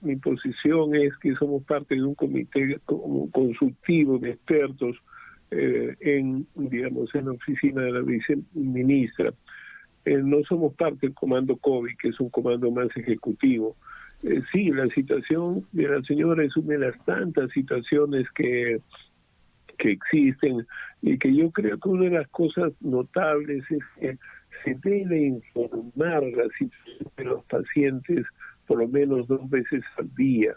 mi posición es que somos parte de un comité consultivo de expertos digamos, en la oficina de la viceministra. No somos parte del comando COVID, que es un comando más ejecutivo. Sí, la situación de la señora es una de las tantas situaciones que existen, y que yo creo que una de las cosas notables es que se debe informar la situación de los pacientes por lo menos 2 veces al día.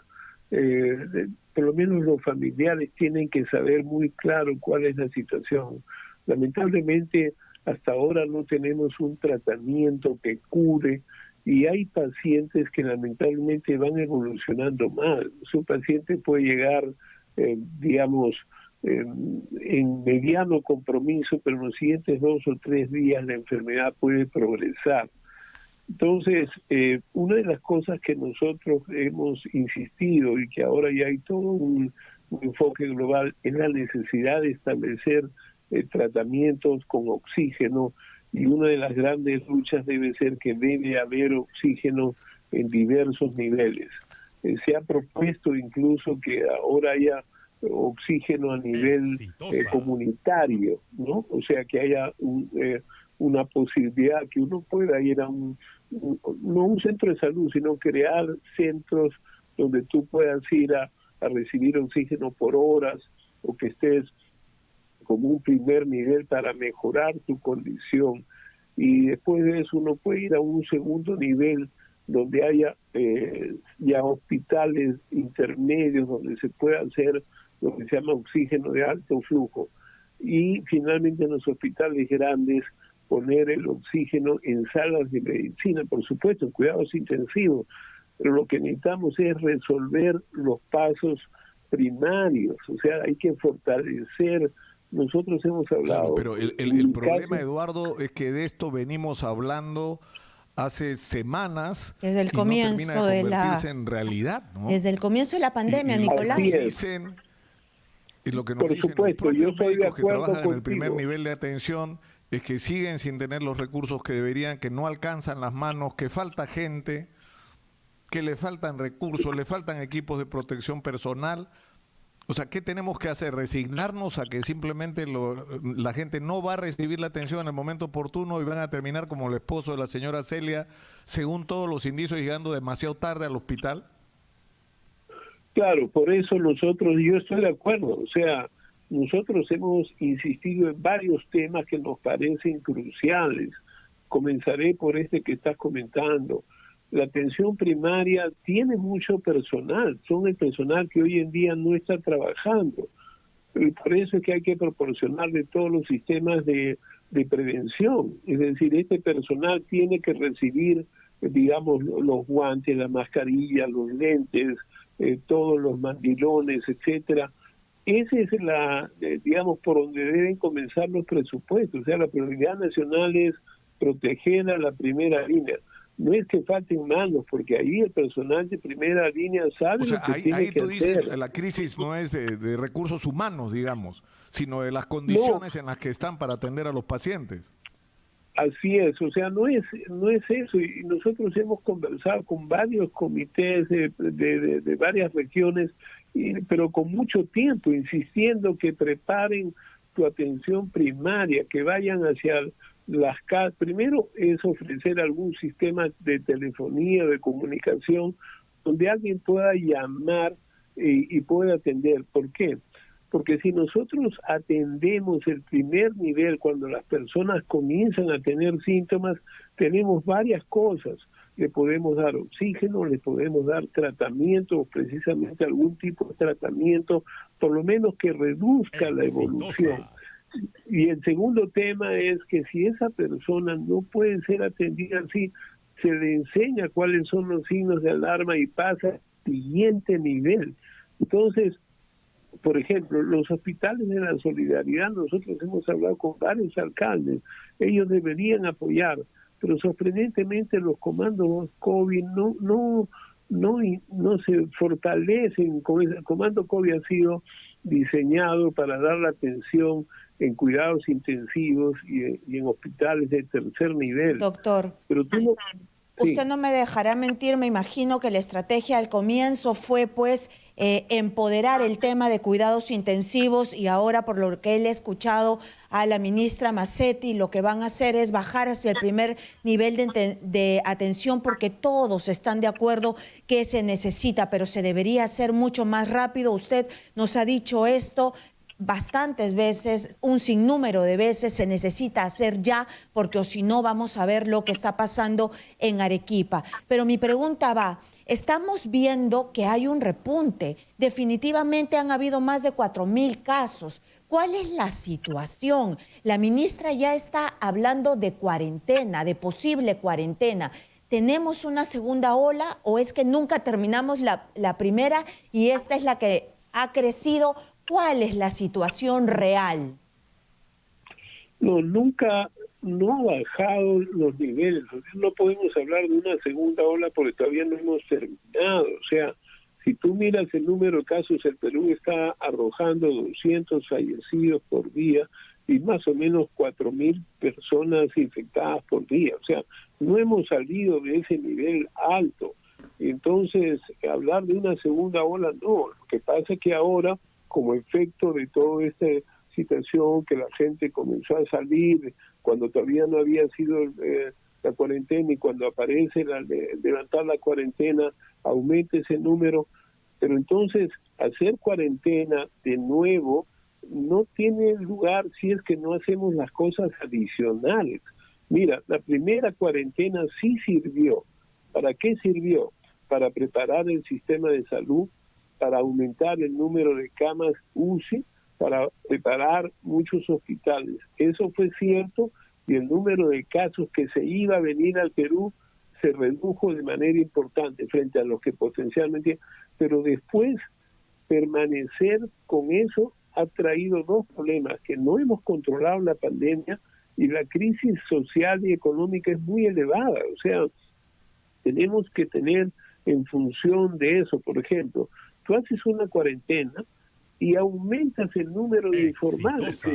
Por lo menos los familiares tienen que saber muy claro cuál es la situación. Lamentablemente, hasta ahora no tenemos un tratamiento que cure, y hay pacientes que lamentablemente van evolucionando mal. Su paciente puede llegar, digamos, en mediano compromiso, pero en los siguientes 2 o 3 días la enfermedad puede progresar. Entonces, una de las cosas que nosotros hemos insistido, y que ahora ya hay todo un enfoque global, es la necesidad de establecer tratamientos con oxígeno, y una de las grandes luchas debe ser que debe haber oxígeno en diversos niveles. Se ha propuesto incluso que ahora haya oxígeno a nivel comunitario, ¿no? O sea, que haya una posibilidad que uno pueda ir a no un centro de salud, sino crear centros donde tú puedas ir a recibir oxígeno por horas, o que estés como un primer nivel para mejorar tu condición, y después de eso uno puede ir a un segundo nivel donde haya ya hospitales intermedios donde se pueda hacer lo que se llama oxígeno de alto flujo, y finalmente en los hospitales grandes poner el oxígeno en salas de medicina, por supuesto, en cuidados intensivos, pero lo que necesitamos es resolver los pasos primarios, o sea, hay que fortalecer. Nosotros hemos hablado... Claro, pero el problema, Eduardo, es que de esto venimos hablando hace semanas desde el comienzo no termina de convertirse en realidad, ¿no? Desde el comienzo de la pandemia, Nicolás. Y lo que nos dicen los propios médicos que trabajan en el primer nivel de atención es que siguen sin tener los recursos que deberían, que no alcanzan las manos, que falta gente, que le faltan recursos, le faltan equipos de protección personal. O sea, ¿qué tenemos que hacer? ¿Resignarnos a que simplemente la gente no va a recibir la atención en el momento oportuno y van a terminar como el esposo de la señora Celia, según todos los indicios, llegando demasiado tarde al hospital? Claro, por eso yo estoy de acuerdo. O sea, nosotros hemos insistido en varios temas que nos parecen cruciales. Comenzaré por este que estás comentando. La atención primaria tiene mucho personal, son el personal que hoy en día no está trabajando. Y por eso es que hay que proporcionarle todos los sistemas de prevención. Es decir, este personal tiene que recibir, digamos, los guantes, la mascarilla, los lentes, todos los mandilones, etcétera. Esa es digamos, por donde deben comenzar los presupuestos. O sea, la prioridad nacional es proteger a la primera línea. No es que falten manos, porque ahí el personal de primera línea sabe lo que tiene que hacer. Dices, la crisis no es de recursos humanos, digamos, sino de las condiciones en las que están para atender a los pacientes. Así es, o sea, no es eso, y nosotros hemos conversado con varios comités de varias regiones, pero con mucho tiempo, insistiendo que preparen tu atención primaria, que vayan hacia las casas. Primero es ofrecer algún sistema de telefonía, de comunicación, donde alguien pueda llamar y pueda atender. ¿Por qué? Porque si nosotros atendemos el primer nivel, cuando las personas comienzan a tener síntomas, tenemos varias cosas. Le podemos dar oxígeno, le podemos dar tratamiento, o precisamente algún tipo de tratamiento, por lo menos que reduzca la evolución. Y el segundo tema es que si esa persona no puede ser atendida así, se le enseña cuáles son los signos de alarma y pasa al siguiente nivel. Entonces, por ejemplo, los hospitales de la solidaridad, nosotros hemos hablado con varios alcaldes, ellos deberían apoyar, pero sorprendentemente los comandos COVID no se fortalecen. El comando COVID ha sido diseñado para dar la atención en cuidados intensivos y en hospitales de tercer nivel. Doctor. Pero tú usted no me dejará mentir, me imagino que la estrategia al comienzo fue pues empoderar el tema de cuidados intensivos y ahora por lo que he escuchado a la ministra Massetti, lo que van a hacer es bajar hacia el primer nivel de atención porque todos están de acuerdo que se necesita, pero se debería hacer mucho más rápido. Usted nos ha dicho esto bastantes veces, un sinnúmero de veces, se necesita hacer ya, porque o si no vamos a ver lo que está pasando en Arequipa. Pero mi pregunta va, estamos viendo que hay un repunte, definitivamente han habido más de 4.000 casos. ¿Cuál es la situación? La ministra ya está hablando de cuarentena, de posible cuarentena. ¿Tenemos una segunda ola o es que nunca terminamos la primera y esta es la que ha crecido? ¿Cuál es la situación real? No, nunca, no ha bajado los niveles. No podemos hablar de una segunda ola porque todavía no hemos terminado. O sea, si tú miras el número de casos, el Perú está arrojando 200 fallecidos por día y más o menos 4.000 personas infectadas por día. O sea, no hemos salido de ese nivel alto. Entonces, hablar de una segunda ola, no. Lo que pasa es que ahora, como efecto de toda esta situación que la gente comenzó a salir cuando todavía no había sido la cuarentena y cuando aparece levantar la cuarentena, aumenta ese número, pero entonces hacer cuarentena de nuevo no tiene lugar si es que no hacemos las cosas adicionales. Mira, la primera cuarentena sí sirvió. ¿Para qué sirvió? Para preparar el sistema de salud, para aumentar el número de camas UCI, para preparar muchos hospitales. Eso fue cierto y el número de casos que se iba a venir al Perú se redujo de manera importante frente a los que potencialmente... Pero después, permanecer con eso ha traído dos problemas, que no hemos controlado la pandemia y la crisis social y económica es muy elevada. O sea, tenemos que tener en función de eso, por ejemplo, tú haces una cuarentena y aumentas el número de informales.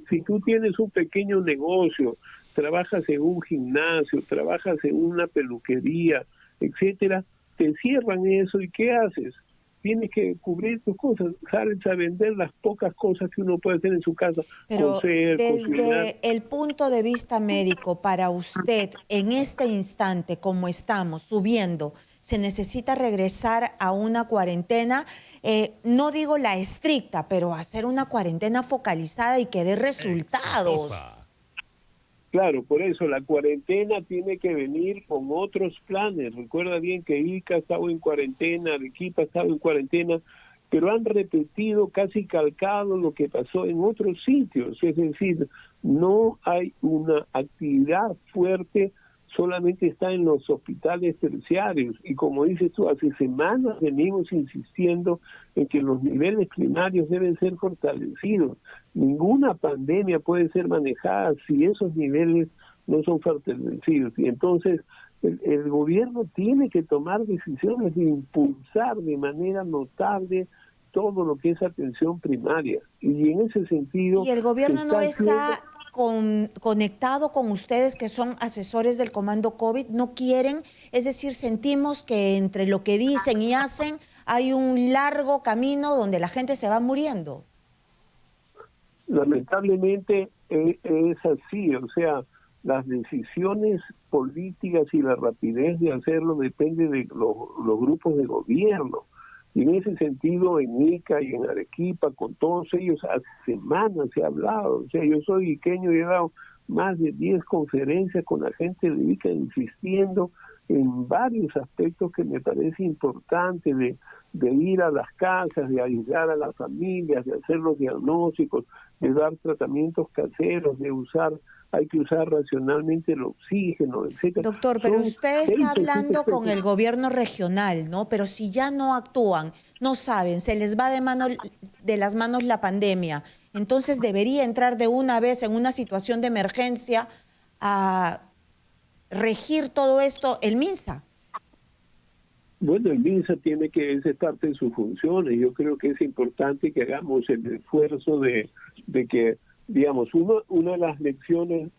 Si tú tienes un pequeño negocio, trabajas en un gimnasio, trabajas en una peluquería, etcétera, te cierran eso y ¿qué haces? Tienes que cubrir tus cosas, sales a vender las pocas cosas que uno puede hacer en su casa. Pero coser, desde cocinar. el punto de vista médico, para usted, en este instante, como estamos subiendo, se necesita regresar a una cuarentena, no digo la estricta, pero hacer una cuarentena focalizada y que dé resultados. Claro, por eso la cuarentena tiene que venir con otros planes. Recuerda bien que Ica estaba en cuarentena, Arequipa estaba en cuarentena, pero han repetido, casi calcado lo que pasó en otros sitios. Es decir, no hay una actividad fuerte, solamente está en los hospitales terciarios. Y como dices tú, hace semanas venimos insistiendo en que los niveles primarios deben ser fortalecidos. Ninguna pandemia puede ser manejada si esos niveles no son fortalecidos. Y entonces el gobierno tiene que tomar decisiones de impulsar de manera notable todo lo que es atención primaria. Y en ese sentido... ¿Y el gobierno no está conectado con ustedes que son asesores del Comando COVID? ¿No quieren? Es decir, sentimos que entre lo que dicen y hacen hay un largo camino donde la gente se va muriendo. Lamentablemente es así, o sea, las decisiones políticas y la rapidez de hacerlo depende de los grupos de gobierno. Y en ese sentido, en Ica y en Arequipa, con todos ellos, hace semanas se ha hablado. O sea, yo soy iqueño y he dado más de 10 conferencias con la gente de Ica, insistiendo en varios aspectos que me parece importante de ir a las casas, de ayudar a las familias, de hacer los diagnósticos, de dar tratamientos caseros, hay que usar racionalmente el oxígeno, etcétera. Doctor, pero usted está hablando con el gobierno regional, ¿no? Pero si ya no actúan, no saben, se les va de las manos la pandemia, entonces debería entrar de una vez en una situación de emergencia a regir todo esto el MINSA. Bueno, el MINSA tiene que ser parte de sus funciones. Yo creo que es importante que hagamos el esfuerzo de que digamos, una de las lecciones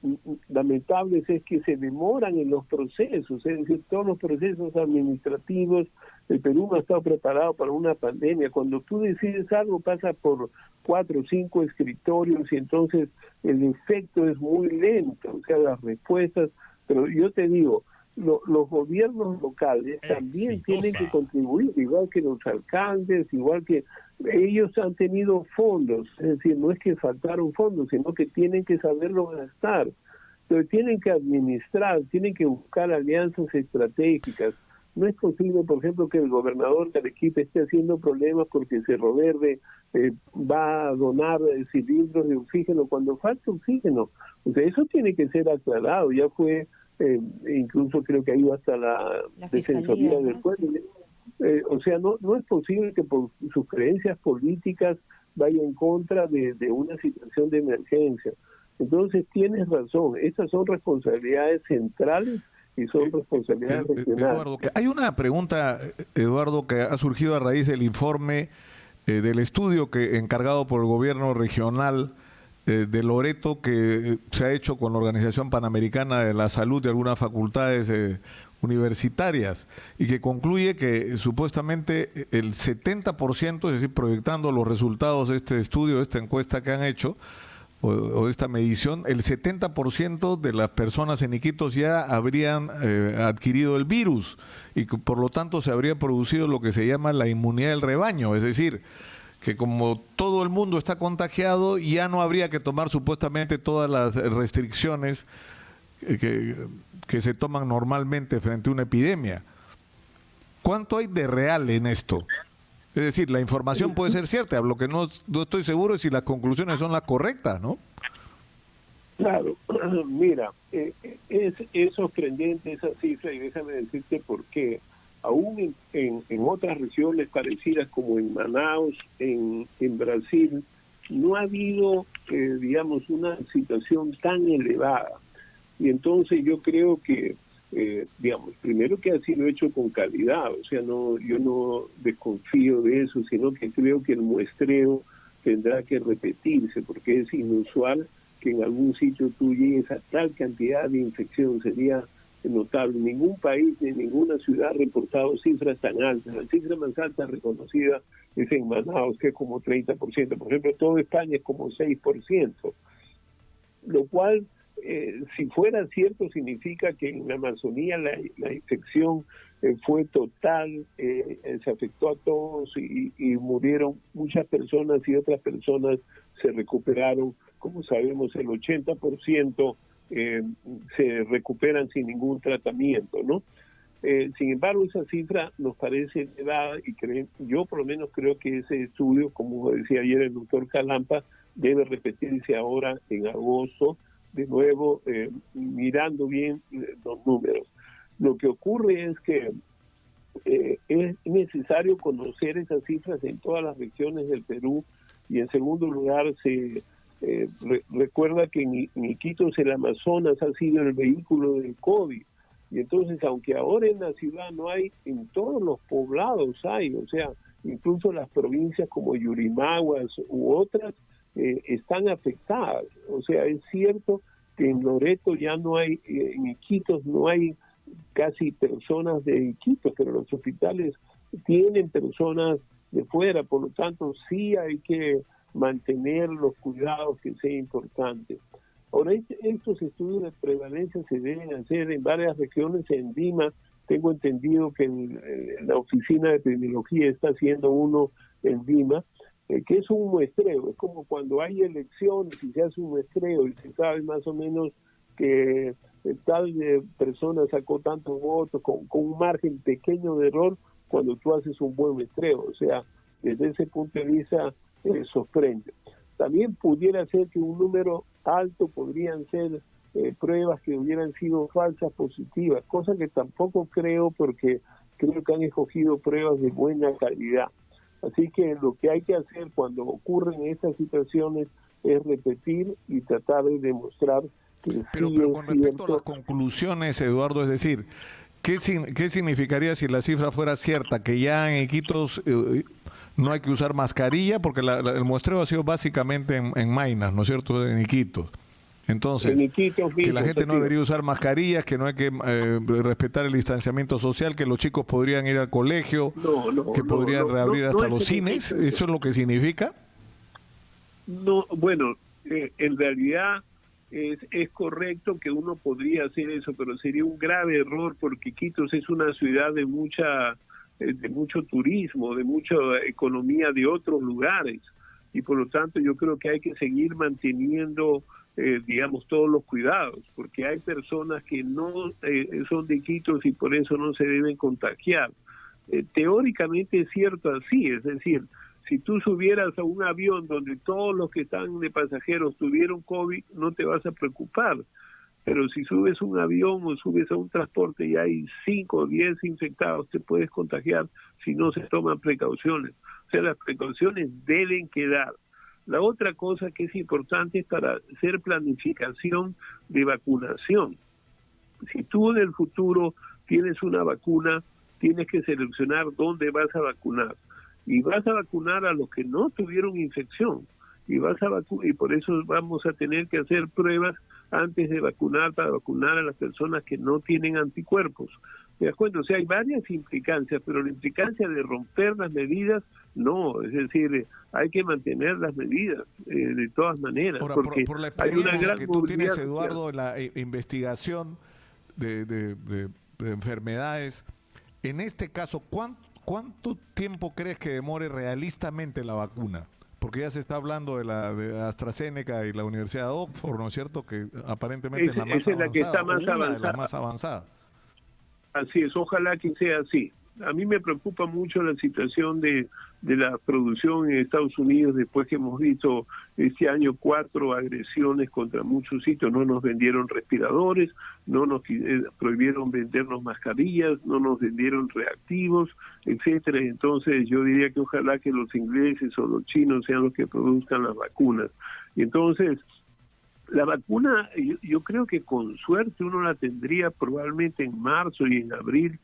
lamentables es que se demoran en los procesos, es decir, todos los procesos administrativos. El Perú no ha estado preparado para una pandemia. Cuando tú decides algo pasa por 4 o 5 escritorios y entonces el efecto es muy lento, o sea, las respuestas. Pero yo te digo, los gobiernos locales también tienen que contribuir, igual que los alcaldes, igual que ellos han tenido fondos, es decir, no es que faltaron fondos, sino que tienen que saberlo gastar, pero tienen que administrar, tienen que buscar alianzas estratégicas. No es posible, por ejemplo, que el gobernador de Arequipa esté haciendo problemas porque Cerro Verde va a donar cilindros de oxígeno cuando falta oxígeno. O sea, eso tiene que ser aclarado. Ya fue, incluso creo que ha ido hasta la Defensoría del Pueblo. O sea, no es posible que por sus creencias políticas vaya en contra de una situación de emergencia. Entonces, tienes razón. Estas son responsabilidades centrales y son responsabilidades regionales. Eduardo, hay una pregunta, Eduardo, que ha surgido a raíz del informe del estudio encargado por el gobierno regional de Loreto, que se ha hecho con la Organización Panamericana de la Salud de algunas facultades universitarias, y que concluye que supuestamente el 70%, es decir, proyectando los resultados de este estudio, de esta encuesta que han hecho, o de esta medición, el 70% de las personas en Iquitos ya habrían adquirido el virus y que, por lo tanto, se habría producido lo que se llama la inmunidad del rebaño, es decir, que como todo el mundo está contagiado, ya no habría que tomar supuestamente todas las restricciones que se toman normalmente frente a una epidemia. ¿Cuánto hay de real en esto? Es decir, la información puede ser cierta, lo que no estoy seguro es si las conclusiones son las correctas, ¿no? Claro, mira, es sorprendente esa cifra y déjame decirte por qué. Aún en otras regiones parecidas como en Manaus, en Brasil, no ha habido, digamos, una situación tan elevada. Y entonces yo creo que, digamos, primero que ha sido hecho con calidad, o sea, yo no desconfío de eso, sino que creo que el muestreo tendrá que repetirse, porque es inusual que en algún sitio tú llegues a tal cantidad de infección, sería notable. Ningún país ni ninguna ciudad ha reportado cifras tan altas. La cifra más alta reconocida es en Manaus, que es como 30%. Por ejemplo, toda España es como 6%, lo cual, si fuera cierto, significa que en la Amazonía la infección fue total, se afectó a todos y murieron muchas personas y otras personas se recuperaron. Como sabemos, el 80% se recuperan sin ningún tratamiento, ¿no? Sin embargo, esa cifra nos parece elevada y yo por lo menos creo que ese estudio, como decía ayer el doctor Calampa, debe repetirse ahora en agosto, de nuevo mirando bien los números. Lo que ocurre es que es necesario conocer esas cifras en todas las regiones del Perú y en segundo lugar recuerda que en Iquitos el Amazonas ha sido el vehículo del COVID y entonces aunque ahora en la ciudad no hay, en todos los poblados hay, o sea, incluso las provincias como Yurimaguas u otras están afectadas. O sea, es cierto que en Loreto ya no hay, en Iquitos no hay casi personas de Iquitos, pero los hospitales tienen personas de fuera, por lo tanto sí hay que mantener los cuidados que sea importante. Ahora, estos estudios de prevalencia se deben hacer en varias regiones. En Lima, tengo entendido que la Oficina de Epidemiología está haciendo uno en Lima, que es un muestreo. Es como cuando hay elecciones y se hace un muestreo y se sabe más o menos que tal persona sacó tantos votos con un margen pequeño de error cuando tú haces un buen muestreo. O sea, desde ese punto de vista sorprende. También pudiera ser que un número alto podrían ser pruebas que hubieran sido falsas positivas, cosa que tampoco creo, porque creo que han escogido pruebas de buena calidad. Así que lo que hay que hacer cuando ocurren estas situaciones es repetir y tratar de demostrar que pero con respecto a las conclusiones, Eduardo, es decir, ¿qué significaría si la cifra fuera cierta? Que ya en Iquitos no hay que usar mascarilla, porque el muestreo ha sido básicamente en Maynas, ¿no es cierto?, en Iquitos. Entonces, que la gente no debería usar mascarillas, que no hay que respetar el distanciamiento social, que los chicos podrían ir al colegio, que podrían reabrir hasta los cines. ¿Eso es lo que significa? No, bueno, en realidad es correcto que uno podría hacer eso, pero sería un grave error porque Iquitos es una ciudad de mucho turismo, de mucha economía de otros lugares, y por lo tanto yo creo que hay que seguir manteniendo digamos, todos los cuidados, porque hay personas que no son de Iquitos y por eso no se deben contagiar. Teóricamente es cierto así, es decir, si tú subieras a un avión donde todos los que están de pasajeros tuvieron COVID, no te vas a preocupar. Pero si subes un avión o subes a un transporte y hay 5 o 10 infectados, te puedes contagiar si no se toman precauciones. O sea, las precauciones deben quedar. La otra cosa que es importante es para hacer planificación de vacunación. Si tú en el futuro tienes una vacuna, tienes que seleccionar dónde vas a vacunar. Y vas a vacunar a los que no tuvieron infección. Y por eso vamos a tener que hacer pruebas antes de vacunar, para vacunar a las personas que no tienen anticuerpos. ¿Te das cuenta? O sea, hay varias implicancias, pero la implicancia de romper las medidas, no. Es decir, hay que mantener las medidas de todas maneras. Ahora, porque por la hay una experiencia gran que tú tienes, movilidad Eduardo, en la investigación de enfermedades, en este caso, ¿cuánto tiempo crees que demore realistamente la vacuna? Porque ya se está hablando de AstraZeneca y la Universidad de Oxford, ¿no es cierto? Que aparentemente es la más avanzada, la que está más avanzada. De las más avanzadas. Así es, ojalá que sea así. A mí me preocupa mucho la situación de la producción en Estados Unidos después que hemos visto este año 4 agresiones contra muchos sitios. No nos vendieron respiradores, no nos prohibieron vendernos mascarillas, no nos vendieron reactivos, etcétera. Entonces yo diría que ojalá que los ingleses o los chinos sean los que produzcan las vacunas. Y entonces la vacuna, yo creo que con suerte uno la tendría probablemente en marzo y en abril,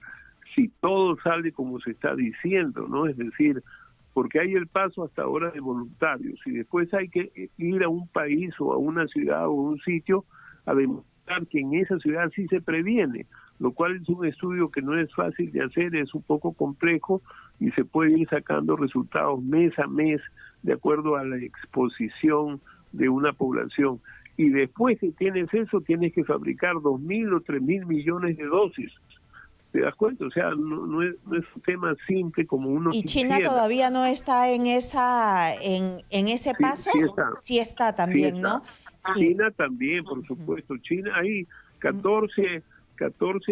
si todo sale como se está diciendo, ¿no? Es decir, porque hay el paso hasta ahora de voluntarios y después hay que ir a un país o a una ciudad o a un sitio a demostrar que en esa ciudad sí se previene, lo cual es un estudio que no es fácil de hacer, es un poco complejo y se puede ir sacando resultados mes a mes de acuerdo a la exposición de una población. Y después que tienes eso, tienes que fabricar 2.000 o 3.000 millones de dosis. ¿Te das cuenta? O sea, no es un tema simple como uno ¿Y quisiera. China todavía no está en ese paso? Sí está también, sí está. ¿No? Sí. China también, por supuesto. China hay 14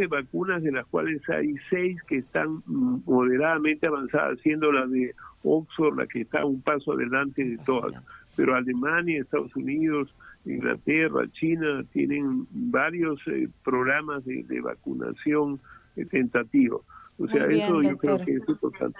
vacunas, de las cuales hay 6 que están moderadamente avanzadas, siendo la de Oxford la que está un paso adelante de todas. Pero Alemania, Estados Unidos, Inglaterra, China tienen varios programas de vacunación tentativo. O sea, bien, eso doctor. Yo creo que es importante.